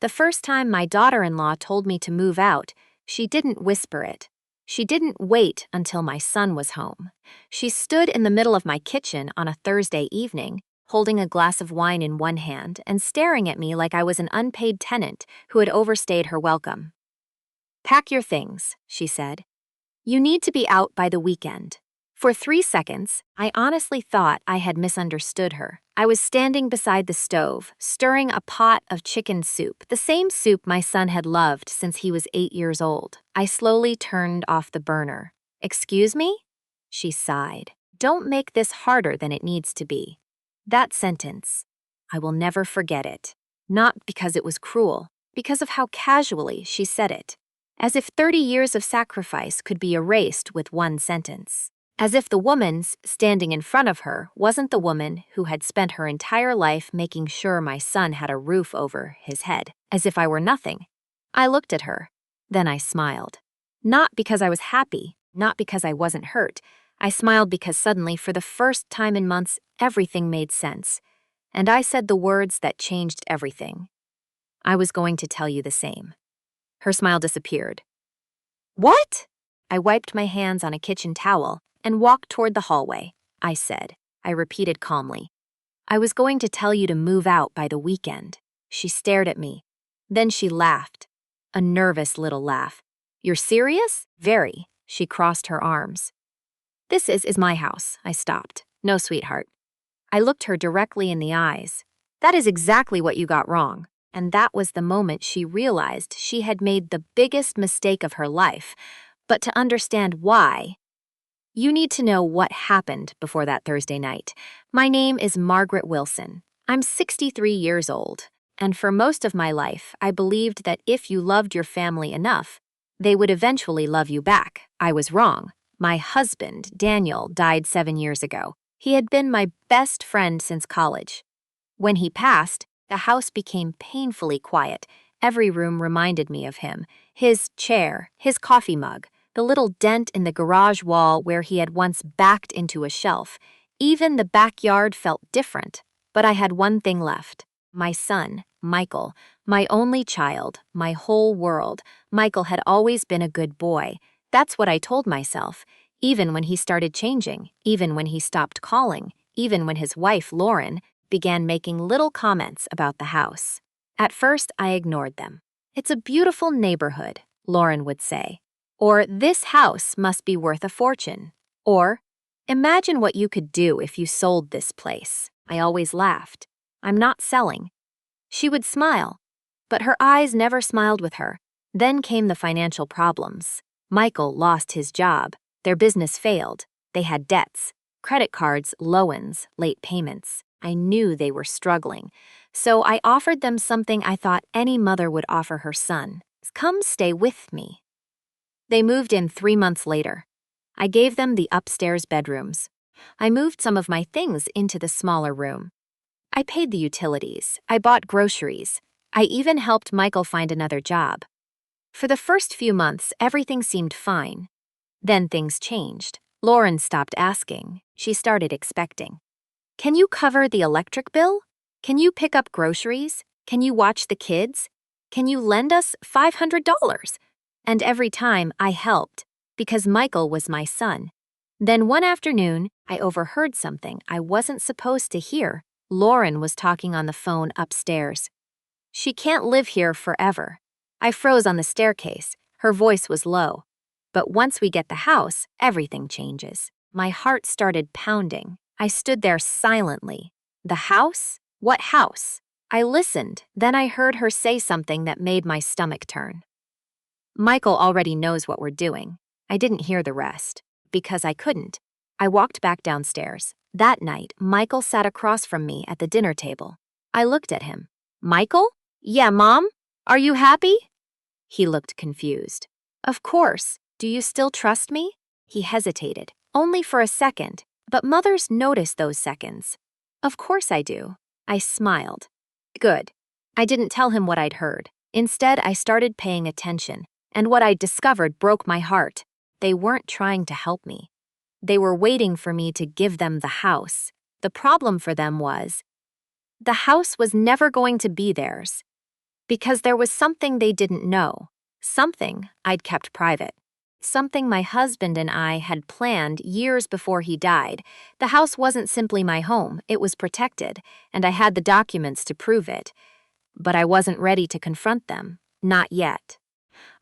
The first time my daughter-in-law told me to move out, she didn't whisper it. She didn't wait until my son was home. She stood in the middle of my kitchen on a Thursday evening, holding a glass of wine in one hand and staring at me like I was an unpaid tenant who had overstayed her welcome. "Pack your things," she said. "You need to be out by the weekend." For 3 seconds, I honestly thought I had misunderstood her. I was standing beside the stove, stirring a pot of chicken soup, the same soup my son had loved since he was 8 years old. I slowly turned off the burner. "Excuse me?" She sighed. "Don't make this harder than it needs to be." That sentence, I will never forget it. Not because it was cruel, because of how casually she said it. As if 30 years of sacrifice could be erased with one sentence. As if the woman standing in front of her wasn't the woman who had spent her entire life making sure my son had a roof over his head. As if I were nothing. I looked at her. Then I smiled. Not because I was happy, not because I wasn't hurt. I smiled because suddenly, for the first time in months, everything made sense. And I said the words that changed everything. "I was going to tell you the same." Her smile disappeared. "What?" I wiped my hands on a kitchen towel and walked toward the hallway. I said. I repeated calmly. "I was going to tell you to move out by the weekend." She stared at me. Then she laughed. A nervous little laugh. "You're serious?" "Very." She crossed her arms. "This is my house." I stopped. "No, sweetheart." I looked her directly in the eyes. "That is exactly what you got wrong." And that was the moment she realized she had made the biggest mistake of her life. But to understand why, you need to know what happened before that Thursday night. My name is Margaret Wilson. I'm 63 years old, and for most of my life, I believed that if you loved your family enough, they would eventually love you back. I was wrong. My husband, Daniel, died 7 years ago. He had been my best friend since college. When he passed, the house became painfully quiet. Every room reminded me of him. His chair, his coffee mug, the little dent in the garage wall where he had once backed into a shelf. Even the backyard felt different. But I had one thing left. My son, Michael, my only child, my whole world. Michael had always been a good boy. That's what I told myself. Even when he started changing, even when he stopped calling, even when his wife, Lauren, began making little comments about the house. At first, I ignored them. "It's a beautiful neighborhood," Lauren would say. Or, "This house must be worth a fortune." Or, "Imagine what you could do if you sold this place." I always laughed. "I'm not selling." She would smile, but her eyes never smiled with her. Then came the financial problems. Michael lost his job. Their business failed. They had debts, credit cards, loans, late payments. I knew they were struggling. So I offered them something I thought any mother would offer her son. "Come stay with me." They moved in 3 months later. I gave them the upstairs bedrooms. I moved some of my things into the smaller room. I paid the utilities. I bought groceries. I even helped Michael find another job. For the first few months, everything seemed fine. Then things changed. Lauren stopped asking. She started expecting. "Can you cover the electric bill? Can you pick up groceries? Can you watch the kids? Can you lend us $500? And every time I helped, because Michael was my son. Then one afternoon, I overheard something I wasn't supposed to hear. Lauren was talking on the phone upstairs. "She can't live here forever." I froze on the staircase. Her voice was low. "But once we get the house, everything changes." My heart started pounding. I stood there silently. "The house? What house?" I listened, then I heard her say something that made my stomach turn. "Michael already knows what we're doing." I didn't hear the rest, because I couldn't. I walked back downstairs. That night, Michael sat across from me at the dinner table. I looked at him. "Michael?" "Yeah, Mom? Are you happy?" He looked confused. "Of course. Do you still trust me?" He hesitated, only for a second, but mothers notice those seconds. "Of course I do." I smiled. Good. I didn't tell him what I'd heard. Instead, I started paying attention, and what I'd discovered broke my heart. They weren't trying to help me. They were waiting for me to give them the house. The problem for them was, the house was never going to be theirs. Because there was something they didn't know, something I'd kept private, something my husband and I had planned years before he died. The house wasn't simply my home, it was protected, and I had the documents to prove it. But I wasn't ready to confront them, not yet.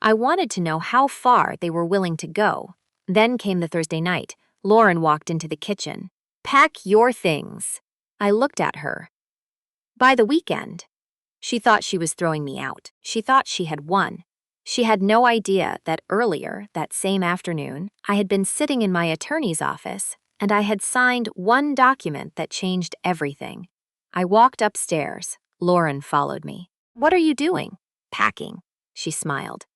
I wanted to know how far they were willing to go. Then came the Thursday night. Lauren walked into the kitchen. "Pack your things." I looked at her. By the weekend. She thought she was throwing me out. She thought she had won. She had no idea that earlier, that same afternoon, I had been sitting in my attorney's office and I had signed one document that changed everything. I walked upstairs. Lauren followed me. "What are you doing?" "Packing," she smiled.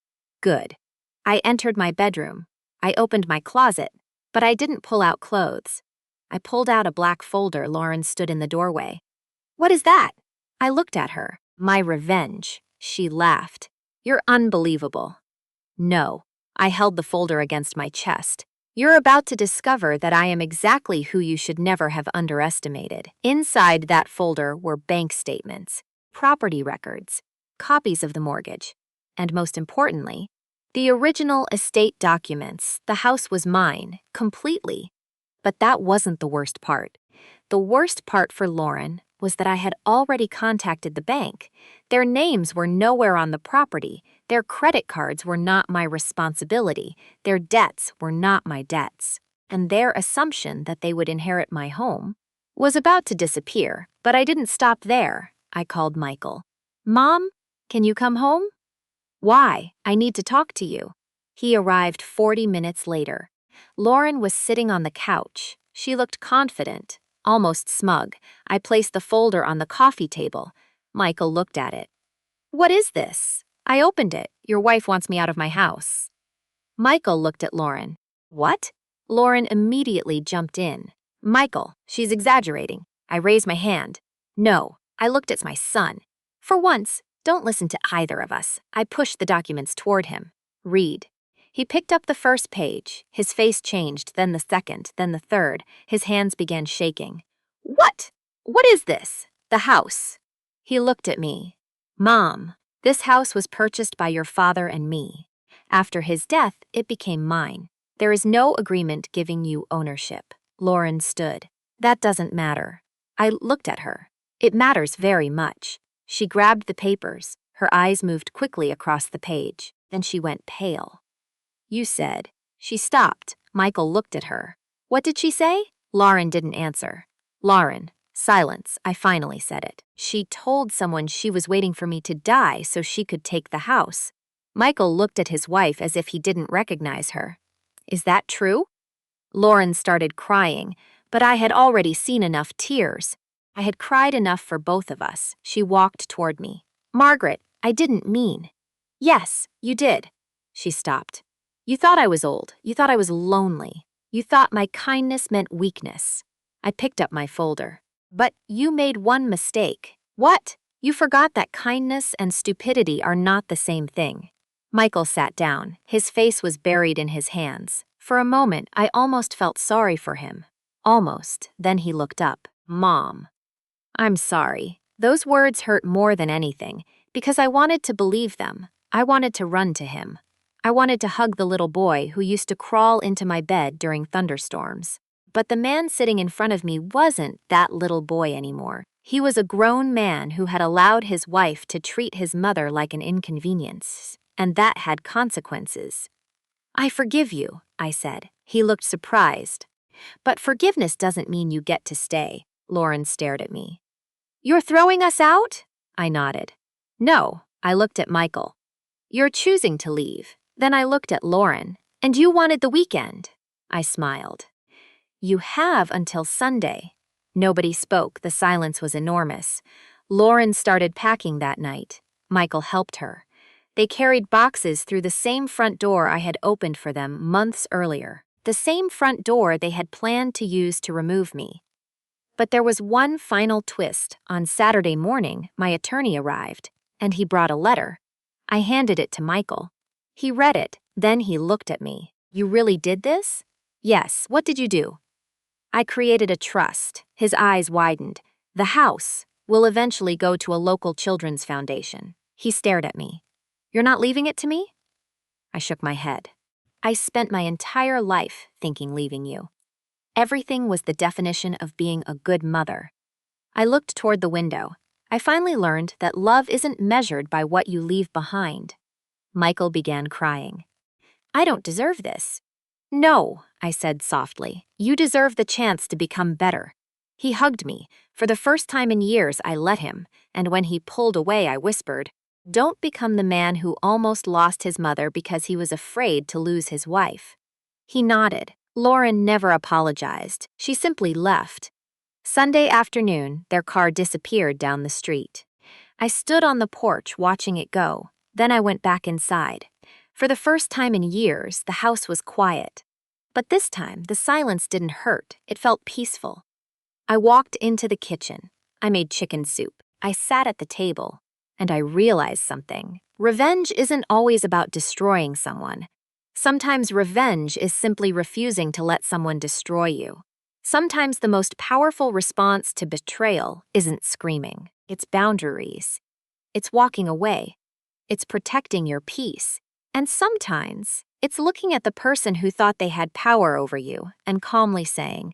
"Good." I entered my bedroom. I opened my closet, but I didn't pull out clothes. I pulled out a black folder. Lauren stood in the doorway. "What is that?" I looked at her. "My revenge." She laughed. "You're unbelievable." "No." I held the folder against my chest. "You're about to discover that I am exactly who you should never have underestimated." Inside that folder were bank statements, property records, copies of the mortgage, and most importantly, the original estate documents. The house was mine, completely. But that wasn't the worst part. The worst part for Lauren was that I had already contacted the bank. Their names were nowhere on the property. Their credit cards were not my responsibility. Their debts were not my debts. And their assumption that they would inherit my home was about to disappear. But I didn't stop there. I called Michael. "Mom, can you come home?" "Why? I need to talk to you." He arrived 40 minutes later. Lauren was sitting on the couch. She looked confident, almost smug. I placed the folder on the coffee table. Michael looked at it. "What is this?" I opened it. "Your wife wants me out of my house." Michael looked at Lauren. "What?" Lauren immediately jumped in. "Michael, she's exaggerating." I raised my hand. "No." I looked at my son. "For once, don't listen to either of us." I pushed the documents toward him. "Read." He picked up the first page. His face changed, then the second, then the third. His hands began shaking. "What? What is this?" "The house." He looked at me. "Mom, this house was purchased by your father and me. After his death, it became mine. There is no agreement giving you ownership." Lauren stood. "That doesn't matter." I looked at her. "It matters very much." She grabbed the papers. Her eyes moved quickly across the page. Then she went pale. "You said." She stopped. Michael looked at her. "What did she say?" Lauren didn't answer. "Lauren." Silence. I finally said it. "She told someone she was waiting for me to die so she could take the house." Michael looked at his wife as if he didn't recognize her. "Is that true?" Lauren started crying, but I had already seen enough tears. I had cried enough for both of us. She walked toward me. "Margaret, I didn't mean." "Yes, you did." She stopped. "You thought I was old. You thought I was lonely. You thought my kindness meant weakness." I picked up my folder. "But you made one mistake." "What?" "You forgot that kindness and stupidity are not the same thing." Michael sat down. His face was buried in his hands. For a moment, I almost felt sorry for him. Almost. Then he looked up. "Mom." "I'm sorry." Those words hurt more than anything, because I wanted to believe them. I wanted to run to him. I wanted to hug the little boy who used to crawl into my bed during thunderstorms. But the man sitting in front of me wasn't that little boy anymore. He was a grown man who had allowed his wife to treat his mother like an inconvenience, and that had consequences. "I forgive you," I said. He looked surprised. "But forgiveness doesn't mean you get to stay." Lauren stared at me. "You're throwing us out?" I nodded. "No." I looked at Michael. "You're choosing to leave." Then I looked at Lauren. "And you wanted the weekend." I smiled. "You have until Sunday." Nobody spoke. The silence was enormous. Lauren started packing that night. Michael helped her. They carried boxes through the same front door I had opened for them months earlier. The same front door they had planned to use to remove me. But there was one final twist. On Saturday morning, my attorney arrived, and he brought a letter. I handed it to Michael. He read it. Then he looked at me. "You really did this?" "Yes. What did you do?" "I created a trust." His eyes widened. "The house will eventually go to a local children's foundation. He stared at me. You're not leaving it to me? I shook my head. I spent my entire life thinking leaving you. Everything was the definition of being a good mother. I looked toward the window. I finally learned that love isn't measured by what you leave behind. Michael began crying. I don't deserve this. No, I said softly. You deserve the chance to become better. He hugged me. For the first time in years, I let him, and when he pulled away, I whispered, Don't become the man who almost lost his mother because he was afraid to lose his wife. He nodded. Lauren never apologized. She simply left. Sunday afternoon, their car disappeared down the street. I stood on the porch watching it go. Then I went back inside. For the first time in years, the house was quiet. But this time, the silence didn't hurt. It felt peaceful. I walked into the kitchen. I made chicken soup. I sat at the table. And I realized something. Revenge isn't always about destroying someone. Sometimes revenge is simply refusing to let someone destroy you. Sometimes the most powerful response to betrayal isn't screaming. It's boundaries. It's walking away. It's protecting your peace. And sometimes it's looking at the person who thought they had power over you and calmly saying,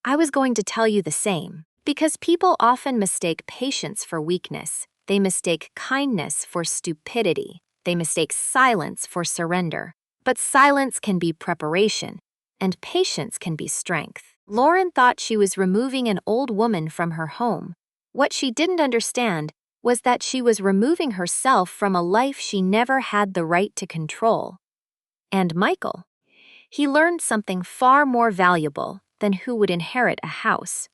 I was going to tell you the same. Because people often mistake patience for weakness. They mistake kindness for stupidity. They mistake silence for surrender. But silence can be preparation, and patience can be strength. Lauren thought she was removing an old woman from her home. What she didn't understand was that she was removing herself from a life she never had the right to control. And Michael, he learned something far more valuable than who would inherit a house.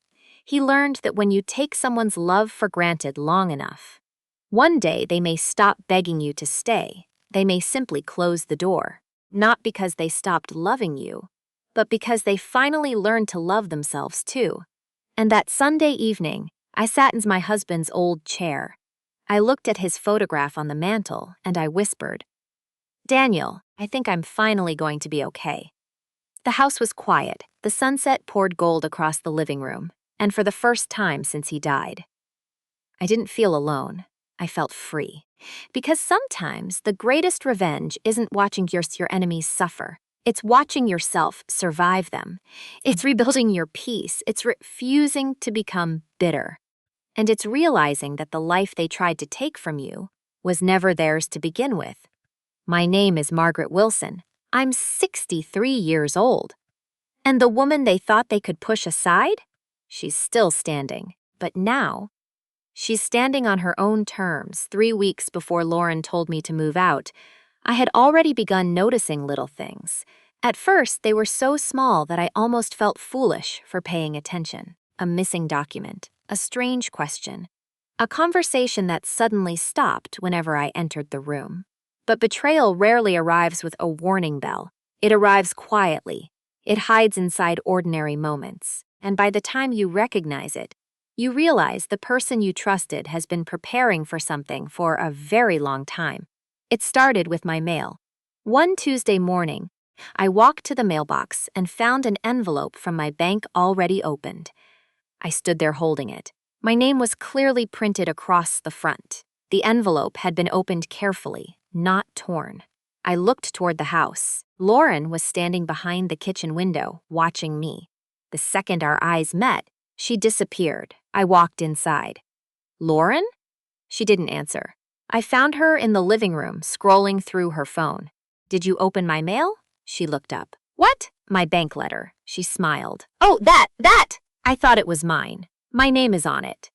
He learned that when you take someone's love for granted long enough, one day they may stop begging you to stay. They may simply close the door, not because they stopped loving you, but because they finally learned to love themselves too. And that Sunday evening, I sat in my husband's old chair. I looked at his photograph on the mantel and I whispered, Daniel, I think I'm finally going to be okay. The house was quiet. The sunset poured gold across the living room, and for the first time since he died, I didn't feel alone. I felt free. Because sometimes the greatest revenge isn't watching your enemies suffer. It's watching yourself survive them. It's rebuilding your peace. It's refusing to become bitter. And it's realizing that the life they tried to take from you was never theirs to begin with. My name is Margaret Wilson. I'm 63 years old. And the woman they thought they could push aside? She's still standing. But now, she's standing on her own terms. 3 weeks before Lauren told me to move out, I had already begun noticing little things. At first, they were so small that I almost felt foolish for paying attention. A missing document, a strange question, a conversation that suddenly stopped whenever I entered the room. But betrayal rarely arrives with a warning bell. It arrives quietly. It hides inside ordinary moments. And by the time you recognize it, you realize the person you trusted has been preparing for something for a very long time. It started with my mail. One Tuesday morning, I walked to the mailbox and found an envelope from my bank already opened. I stood there holding it. My name was clearly printed across the front. The envelope had been opened carefully, not torn. I looked toward the house. Lauren was standing behind the kitchen window, watching me. The second our eyes met, she disappeared. I walked inside. Lauren? She didn't answer. I found her in the living room, scrolling through her phone. Did you open my mail? She looked up. What? My bank letter. She smiled. Oh, that! I thought it was mine. My name is on it.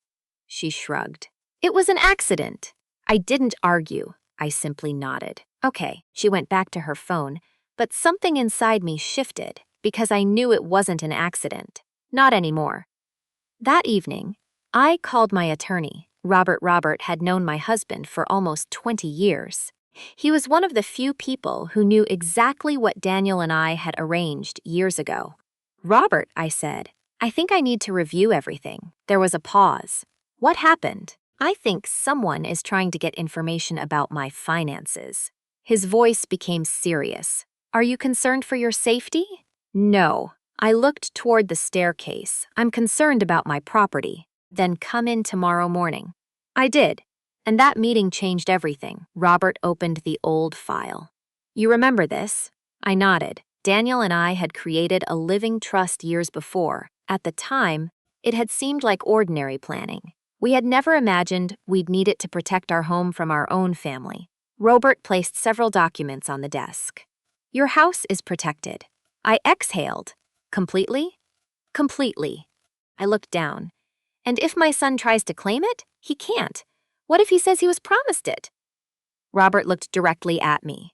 She shrugged. It was an accident. I didn't argue. I simply nodded. Okay. She went back to her phone, but something inside me shifted because I knew it wasn't an accident. Not anymore. That evening, I called my attorney. Robert had known my husband for almost 20 years. He was one of the few people who knew exactly what Daniel and I had arranged years ago. Robert, I said, I think I need to review everything. There was a pause. What happened? I think someone is trying to get information about my finances. His voice became serious. Are you concerned for your safety? No. I looked toward the staircase. I'm concerned about my property. Then come in tomorrow morning. I did. And that meeting changed everything. Robert opened the old file. You remember this? I nodded. Daniel and I had created a living trust years before. At the time, it had seemed like ordinary planning. We had never imagined we'd need it to protect our home from our own family. Robert placed several documents on the desk. Your house is protected. I exhaled. Completely? Completely. I looked down. And if my son tries to claim it, he can't. What if he says he was promised it? Robert looked directly at me.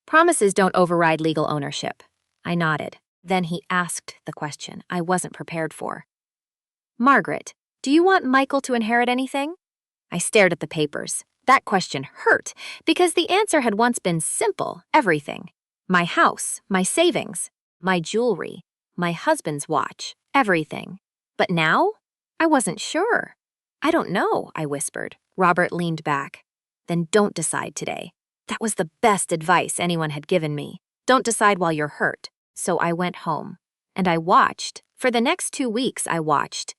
Promises don't override legal ownership. I nodded. Then he asked the question I wasn't prepared for. Margaret, do you want Michael to inherit anything? I stared at the papers. That question hurt because the answer had once been simple, everything. My house, my savings, my jewelry, my husband's watch, everything. But now? I wasn't sure. I don't know, I whispered. Robert leaned back. Then don't decide today. That was the best advice anyone had given me. Don't decide while you're hurt. So I went home. And I watched. For the next 2 weeks, I watched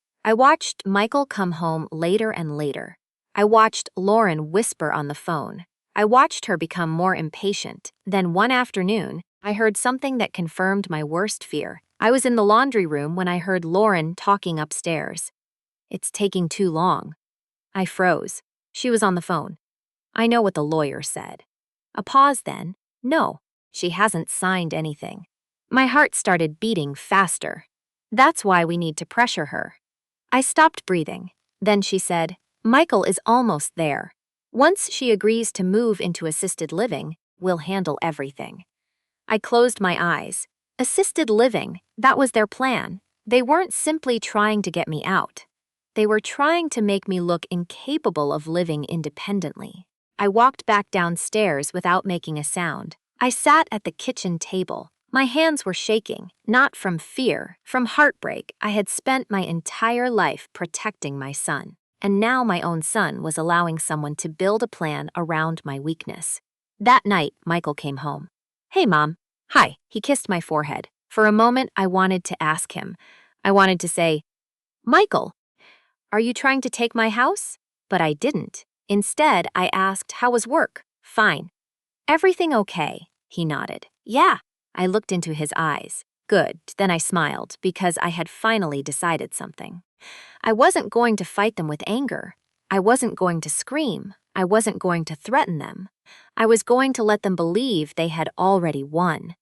Michael come home later and later. I watched Lauren whisper on the phone. I watched her become more impatient. Then one afternoon, I heard something that confirmed my worst fear. I was in the laundry room when I heard Lauren talking upstairs. It's taking too long. I froze. She was on the phone. I know what the lawyer said. A pause then. No, she hasn't signed anything. My heart started beating faster. That's why we need to pressure her. I stopped breathing. Then she said, Michael is almost there. Once she agrees to move into assisted living, we'll handle everything. I closed my eyes. Assisted living, that was their plan. They weren't simply trying to get me out. They were trying to make me look incapable of living independently. I walked back downstairs without making a sound. I sat at the kitchen table. My hands were shaking, not from fear, from heartbreak. I had spent my entire life protecting my son, and now my own son was allowing someone to build a plan around my weakness. That night, Michael came home. Hey, Mom. Hi. He kissed my forehead. For a moment, I wanted to ask him. I wanted to say, Michael, are you trying to take my house? But I didn't. Instead, I asked, how was work? Fine. Everything okay? He nodded. Yeah. I looked into his eyes. Good. Then I smiled because I had finally decided something. I wasn't going to fight them with anger. I wasn't going to scream. I wasn't going to threaten them. I was going to let them believe they had already won.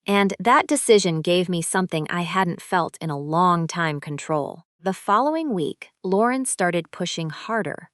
And that decision gave me something I hadn't felt in a long time: control. The following week, Lauren started pushing harder.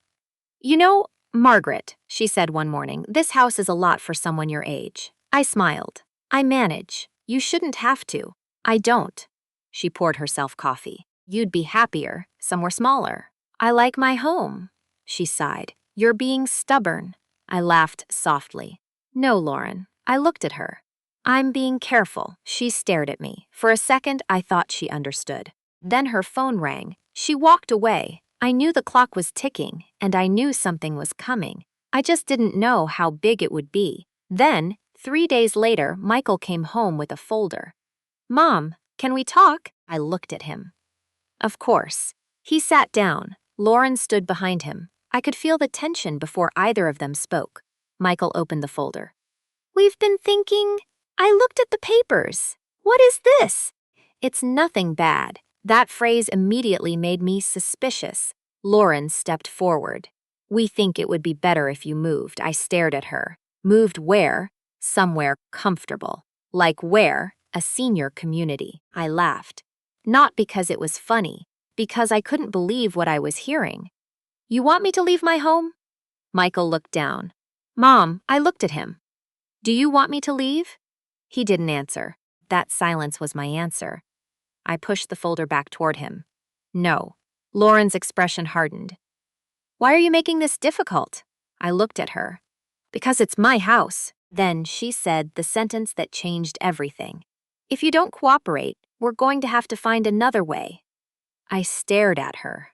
You know, Margaret, she said one morning, this house is a lot for someone your age. I smiled. I manage. You shouldn't have to. I don't. She poured herself coffee. You'd be happier, somewhere smaller. I like my home. She sighed. You're being stubborn. I laughed softly. No, Lauren. I looked at her. I'm being careful. She stared at me. For a second, I thought she understood. Then her phone rang. She walked away. I knew the clock was ticking, and I knew something was coming. I just didn't know how big it would be. Then, 3 days later, Michael came home with a folder. Mom, can we talk? I looked at him. Of course. He sat down. Lauren stood behind him. I could feel the tension before either of them spoke. Michael opened the folder. We've been thinking. I looked at the papers. What is this? It's nothing bad. That phrase immediately made me suspicious. Lauren stepped forward. We think it would be better if you moved. I stared at her. Moved where? Somewhere comfortable. Like where? A senior community. I laughed. Not because it was funny, because I couldn't believe what I was hearing. You want me to leave my home? Michael looked down. Mom, I looked at him. Do you want me to leave? He didn't answer. That silence was my answer. I pushed the folder back toward him. No. Lauren's expression hardened. Why are you making this difficult? I looked at her. Because it's my house. Then she said the sentence that changed everything. If you don't cooperate, we're going to have to find another way. I stared at her.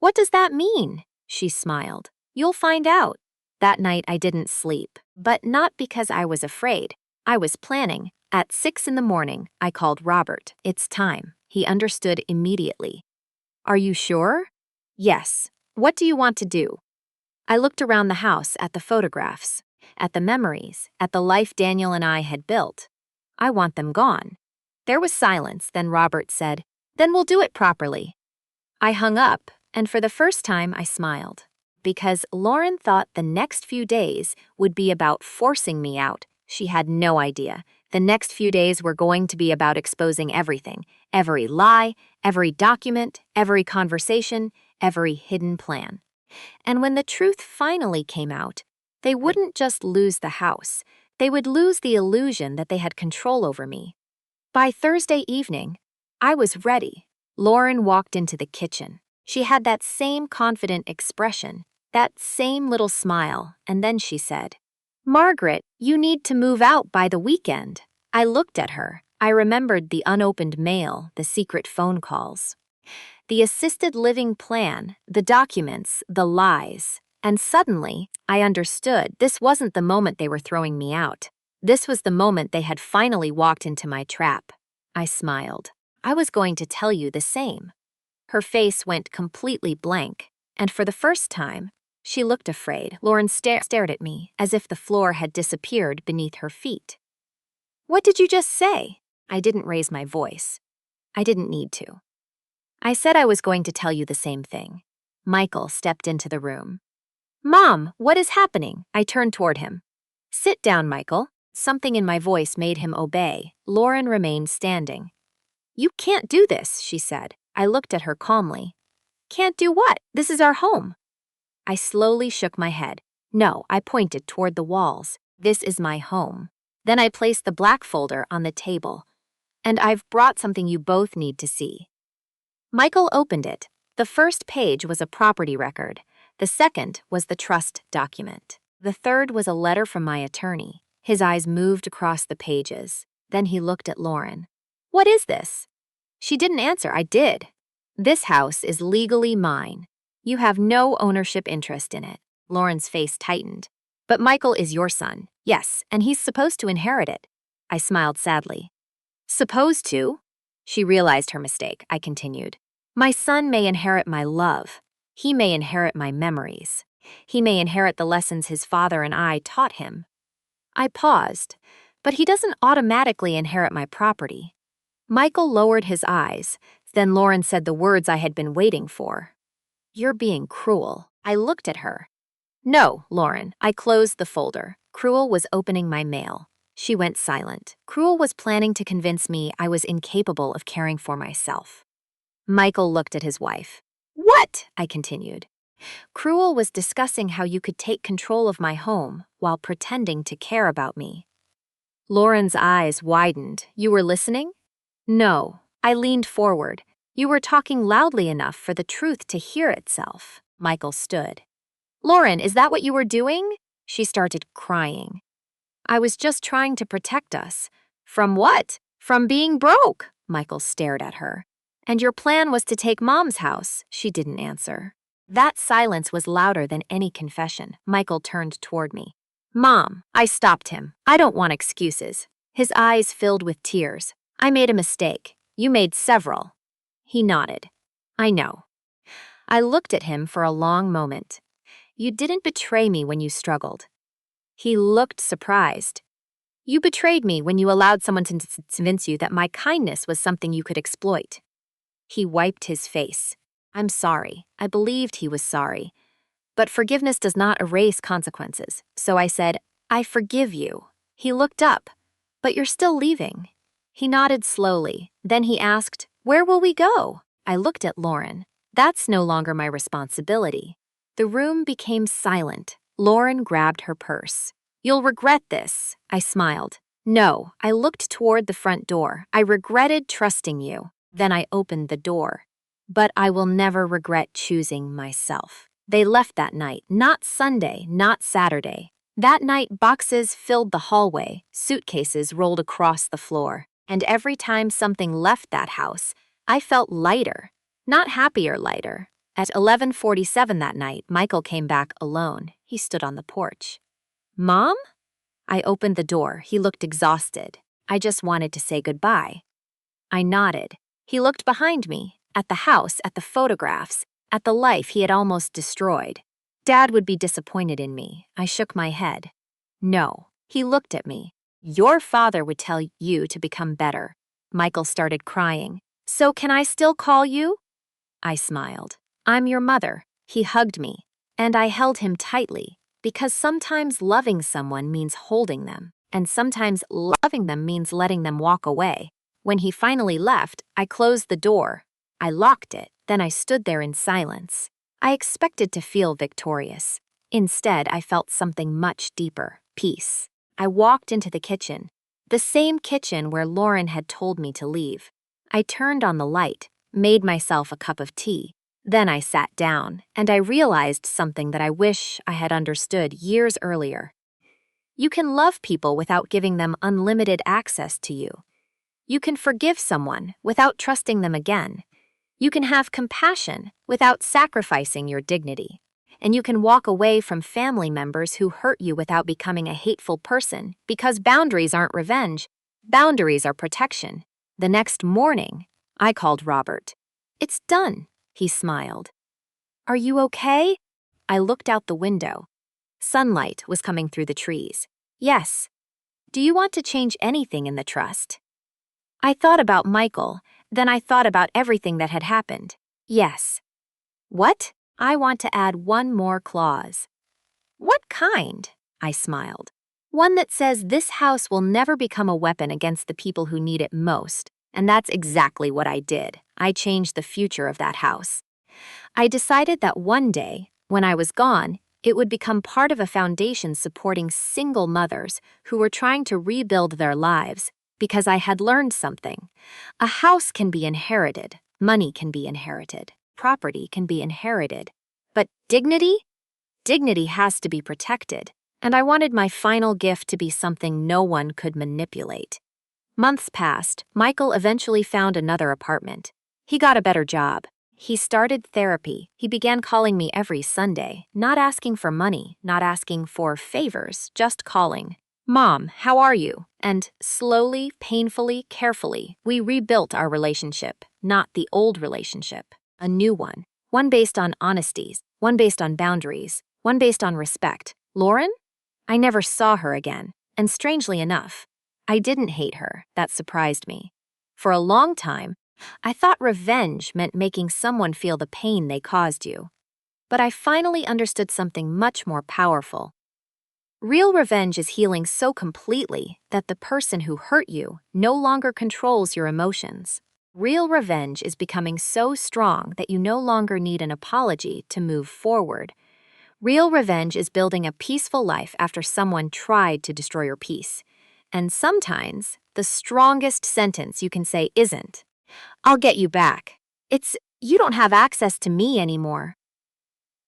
What does that mean? She smiled. You'll find out. That night I didn't sleep, but not because I was afraid. I was planning. At 6 a.m, I called Robert. It's time. He understood immediately. Are you sure? Yes. What do you want to do? I looked around the house at the photographs, at the memories, at the life Daniel and I had built. I want them gone. There was silence, then Robert said, "Then we'll do it properly." I hung up, and for the first time I smiled. Because Lauren thought the next few days would be about forcing me out, she had no idea. The next few days were going to be about exposing everything, every lie, every document, every conversation, every hidden plan. And when the truth finally came out, they wouldn't just lose the house, they would lose the illusion that they had control over me. By Thursday evening, I was ready. Lauren walked into the kitchen. She had that same confident expression, that same little smile, and then she said, "Margaret, you need to move out by the weekend." I looked at her. I remembered the unopened mail, the secret phone calls, the assisted living plan, the documents, the lies. And suddenly, I understood this wasn't the moment they were throwing me out. This was the moment they had finally walked into my trap. I smiled. I was going to tell you the same. Her face went completely blank, and for the first time, she looked afraid. Lauren stared at me as if the floor had disappeared beneath her feet. "What did you just say?" I didn't raise my voice. I didn't need to. I said I was going to tell you the same thing. Michael stepped into the room. "Mom, what is happening?" I turned toward him. "Sit down, Michael." Something in my voice made him obey. Lauren remained standing. "You can't do this," she said. I looked at her calmly. "Can't do what? This is our home." I slowly shook my head. No, I pointed toward the walls. This is my home. Then I placed the black folder on the table. "And I've brought something you both need to see." Michael opened it. The first page was a property record. The second was the trust document. The third was a letter from my attorney. His eyes moved across the pages. Then he looked at Lauren. "What is this?" She didn't answer. I did. "This house is legally mine. You have no ownership interest in it." Lauren's face tightened. "But Michael is your son." "Yes, and he's supposed to inherit it." I smiled sadly. "Supposed to?" She realized her mistake. I continued. "My son may inherit my love. He may inherit my memories. He may inherit the lessons his father and I taught him." I paused. "But he doesn't automatically inherit my property." Michael lowered his eyes. Then Lauren said the words I had been waiting for. "You're being cruel." I looked at her. "No, Lauren." I closed the folder. Cruel was opening my mail. She went silent. Cruel was planning to convince me I was incapable of caring for myself. Michael looked at his wife. "What?" I continued. "Cruel was discussing how you could take control of my home while pretending to care about me." Lauren's eyes widened. "You were listening?" "No." I leaned forward. "You were talking loudly enough for the truth to hear itself." Michael stood. "Lauren, is that what you were doing?" She started crying. "I was just trying to protect us." "From what?" "From being broke." Michael stared at her. "And your plan was to take Mom's house." She didn't answer. That silence was louder than any confession. Michael turned toward me. "Mom," I stopped him. "I don't want excuses." His eyes filled with tears. "I made a mistake. You made several." He nodded. "I know." I looked at him for a long moment. "You didn't betray me when you struggled." He looked surprised. "You betrayed me when you allowed someone to convince you that my kindness was something you could exploit." He wiped his face. "I'm sorry." I believed he was sorry. But forgiveness does not erase consequences. So I said, "I forgive you." He looked up. "But you're still leaving." He nodded slowly. Then he asked, "Where will we go?" I looked at Lauren. "That's no longer my responsibility." The room became silent. Lauren grabbed her purse. "You'll regret this." I smiled. "No." I looked toward the front door. "I regretted trusting you." Then I opened the door. "But I will never regret choosing myself." They left that night, not Sunday, not Saturday. That night, boxes filled the hallway, suitcases rolled across the floor, and every time something left that house, I felt lighter, not happier lighter. At 11:47 that night, Michael came back alone. He stood on the porch. "Mom?" I opened the door. He looked exhausted. "I just wanted to say goodbye." I nodded. He looked behind me, at the house, at the photographs, at the life he had almost destroyed. Dad would be disappointed in me. I shook my head. No. He looked at me. Your father would tell you to become better. Michael started crying. So can I still call you? I smiled. I'm your mother. He hugged me, and I held him tightly, because sometimes loving someone means holding them, and sometimes loving them means letting them walk away. When he finally left, I closed the door. I locked it, then I stood there in silence. I expected to feel victorious. Instead, I felt something much deeper, peace. I walked into the kitchen, the same kitchen where Lauren had told me to leave. I turned on the light, made myself a cup of tea. Then I sat down, and I realized something that I wish I had understood years earlier. You can love people without giving them unlimited access to you. You can forgive someone without trusting them again. You can have compassion without sacrificing your dignity. And you can walk away from family members who hurt you without becoming a hateful person, because boundaries aren't revenge. Boundaries are protection. The next morning, I called Robert. It's done, he smiled. Are you okay? I looked out the window. Sunlight was coming through the trees. Yes. Do you want to change anything in the trust? I thought about Michael, then I thought about everything that had happened. Yes. What? I want to add one more clause. What kind? I smiled. One that says this house will never become a weapon against the people who need it most. And that's exactly what I did. I changed the future of that house. I decided that one day, when I was gone, it would become part of a foundation supporting single mothers who were trying to rebuild their lives, because I had learned something. A house can be inherited, money can be inherited, property can be inherited. But dignity? Dignity has to be protected, and I wanted my final gift to be something no one could manipulate. Months passed. Michael eventually found another apartment. He got a better job. He started therapy. He began calling me every Sunday, not asking for money, not asking for favors, just calling. Mom, how are you? And slowly, painfully, carefully, we rebuilt our relationship, not the old relationship, a new one. One based on honesties, one based on boundaries, one based on respect. Lauren? I never saw her again, and strangely enough, I didn't hate her. That surprised me. For a long time, I thought revenge meant making someone feel the pain they caused you. But I finally understood something much more powerful. Real revenge is healing so completely that the person who hurt you no longer controls your emotions. Real revenge is becoming so strong that you no longer need an apology to move forward. Real revenge is building a peaceful life after someone tried to destroy your peace. And sometimes, the strongest sentence you can say isn't, I'll get you back. It's, you don't have access to me anymore.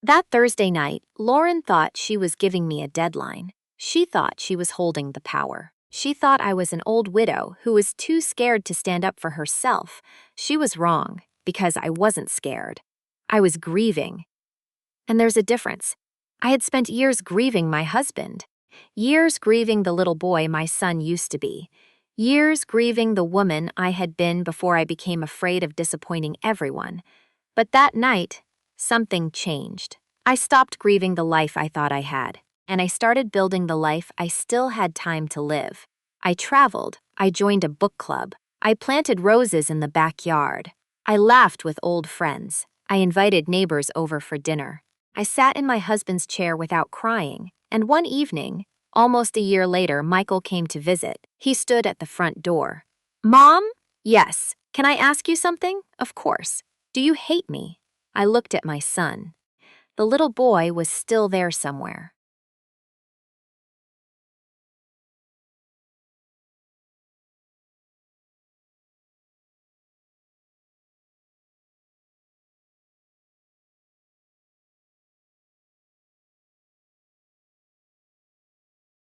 That Thursday night, Lauren thought she was giving me a deadline. She thought she was holding the power. She thought I was an old widow who was too scared to stand up for herself. She was wrong, because I wasn't scared. I was grieving. And there's a difference. I had spent years grieving my husband. Years grieving the little boy my son used to be. Years grieving the woman I had been before I became afraid of disappointing everyone. But that night, something changed. I stopped grieving the life I thought I had, and I started building the life I still had time to live. I traveled, I joined a book club, I planted roses in the backyard. I laughed with old friends. I invited neighbors over for dinner. I sat in my husband's chair without crying, and one evening, almost a year later, Michael came to visit. He stood at the front door. Mom? Yes. Can I ask you something? Of course. Do you hate me? I looked at my son. The little boy was still there somewhere.